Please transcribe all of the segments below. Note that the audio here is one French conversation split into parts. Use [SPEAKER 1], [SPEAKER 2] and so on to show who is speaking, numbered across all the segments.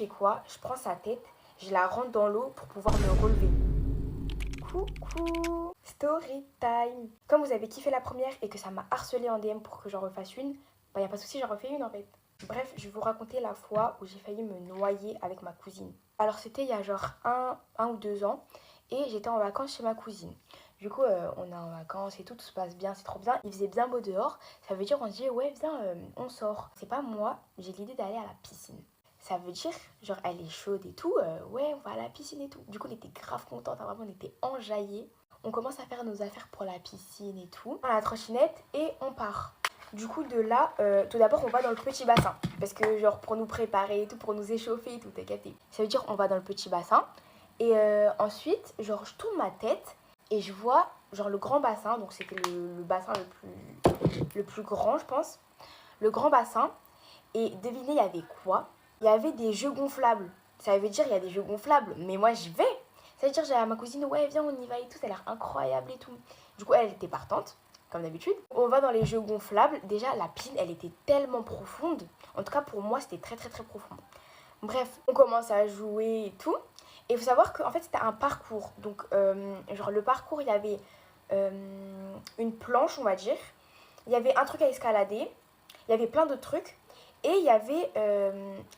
[SPEAKER 1] fais quoi? Je prends sa tête, je la rentre dans l'eau pour pouvoir me relever. Coucou! Story time! Comme vous avez kiffé la première et que ça m'a harcelé en DM pour que j'en refasse une, bah y a pas de souci, j'en refais une en fait. Bref, je vais vous raconter la fois où j'ai failli me noyer avec ma cousine. Alors c'était il y a genre un ou 2 ans et j'étais en vacances chez ma cousine. Du coup, on est en vacances et tout se passe bien, c'est trop bien. Il faisait bien beau dehors, ça veut dire on se dit ouais viens, on sort. C'est pas moi, j'ai l'idée d'aller à la piscine. Ça veut dire, genre elle est chaude et tout, ouais on va à la piscine et tout. Du coup on était grave contente, hein, vraiment on était enjaillés. On commence à faire nos affaires pour la piscine et tout. On prend la trottinette et on part. Du coup de là, tout d'abord on va dans le petit bassin. Parce que genre pour nous préparer et tout, pour nous échauffer et tout, t'as capté. Ça veut dire on va dans le petit bassin. Et ensuite, genre je tourne ma tête et je vois genre le grand bassin. Donc c'était le bassin le plus grand je pense. Le grand bassin. Et devinez il y avait quoi? Il y avait des jeux gonflables. Ça veut dire il y a des jeux gonflables. Mais moi j'y vais. Ça veut dire j'ai à ma cousine, ouais viens on y va et tout, ça a l'air incroyable et tout. Du coup elle était partante, comme d'habitude. On va dans les jeux gonflables. Déjà la piscine elle était tellement profonde. En tout cas pour moi c'était très très très profond. Bref, on commence à jouer et tout. Et il faut savoir qu'en fait c'était un parcours. Donc genre le parcours il y avait une planche on va dire. Il y avait un truc à escalader. Il y avait plein de trucs. Et il y avait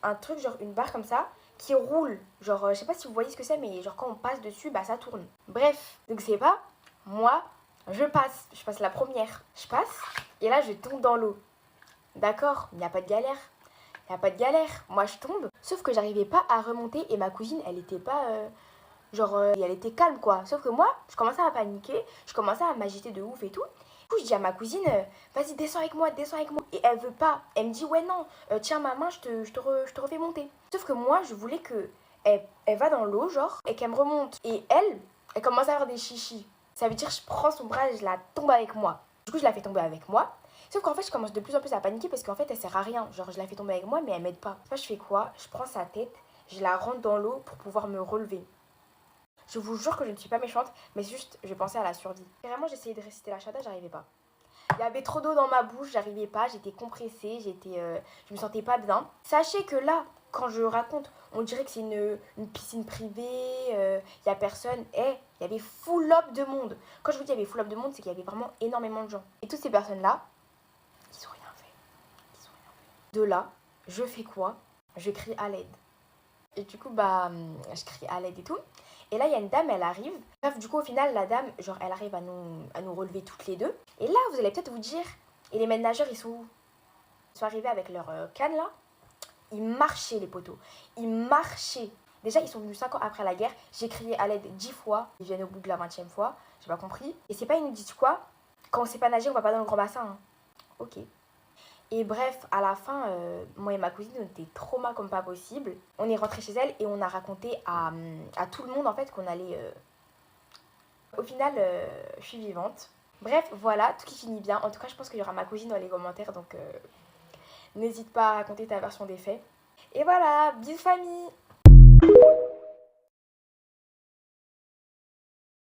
[SPEAKER 1] un truc, genre une barre comme ça, qui roule. Genre, je sais pas si vous voyez ce que c'est, mais genre quand on passe dessus, bah ça tourne. Bref, donc c'est pas, moi, je passe la première. Je passe, et là je tombe dans l'eau. D'accord, il n'y a pas de galère. Il n'y a pas de galère. Moi je tombe. Sauf que j'arrivais pas à remonter, et ma cousine, elle était pas... elle était calme quoi. Sauf que moi, je commençais à paniquer, je commençais à m'agiter de ouf et tout. Du coup, je dis à ma cousine, vas-y, descends avec moi, descends avec moi. Et elle veut pas. Elle me dit, ouais, non, tiens ma main, je te refais monter. Sauf que moi, je voulais que elle va dans l'eau, genre, et qu'elle me remonte. Et elle commence à faire des chichis. Ça veut dire, je prends son bras et je la tombe avec moi. Du coup, je la fais tomber avec moi. Sauf qu'en fait, je commence de plus en plus à paniquer parce qu'en fait, elle sert à rien. Genre, je la fais tomber avec moi, mais elle m'aide pas. Moi, je fais quoi? Je prends sa tête, je la rentre dans l'eau pour pouvoir me relever. Je vous jure que je ne suis pas méchante, mais juste, je pensais à la survie. Vraiment, j'essayais de réciter la chata, j'arrivais pas. Il y avait trop d'eau dans ma bouche, j'arrivais pas, j'étais compressée, je me sentais pas bien. Sachez que là, quand je raconte, on dirait que c'est une piscine privée, il y a personne. Il y avait full up de monde. Quand je vous dis il y avait full up de monde, c'est qu'il y avait vraiment énormément de gens. Et toutes ces personnes-là, ils ont rien fait. Ils ont rien fait. De là, je fais quoi? Je crie à l'aide. Et du coup, bah, je crie à l'aide et tout. Et là, il y a une dame, elle arrive. Bref, du coup, au final, la dame, genre, elle arrive à nous relever toutes les deux. Et là, vous allez peut-être vous dire, et les maîtres nageurs, ils sont où? Ils sont arrivés avec leur canne, là. Ils marchaient, les poteaux. Ils marchaient. Déjà, ils sont venus 5 ans après la guerre. J'ai crié à l'aide 10 fois. Ils viennent au bout de la 20e fois. J'ai pas compris. Et c'est pas, ils nous disent quoi? Quand on sait pas nager, on va pas dans le grand bassin. Hein. Ok. Et bref, à la fin, moi et ma cousine, on était trauma comme pas possible. On est rentré chez elle et on a raconté à tout le monde en fait qu'on allait... Au final, je suis vivante. Bref, voilà, tout qui finit bien. En tout cas, je pense qu'il y aura ma cousine dans les commentaires, donc n'hésite pas à raconter ta version des faits. Et voilà, bisous famille!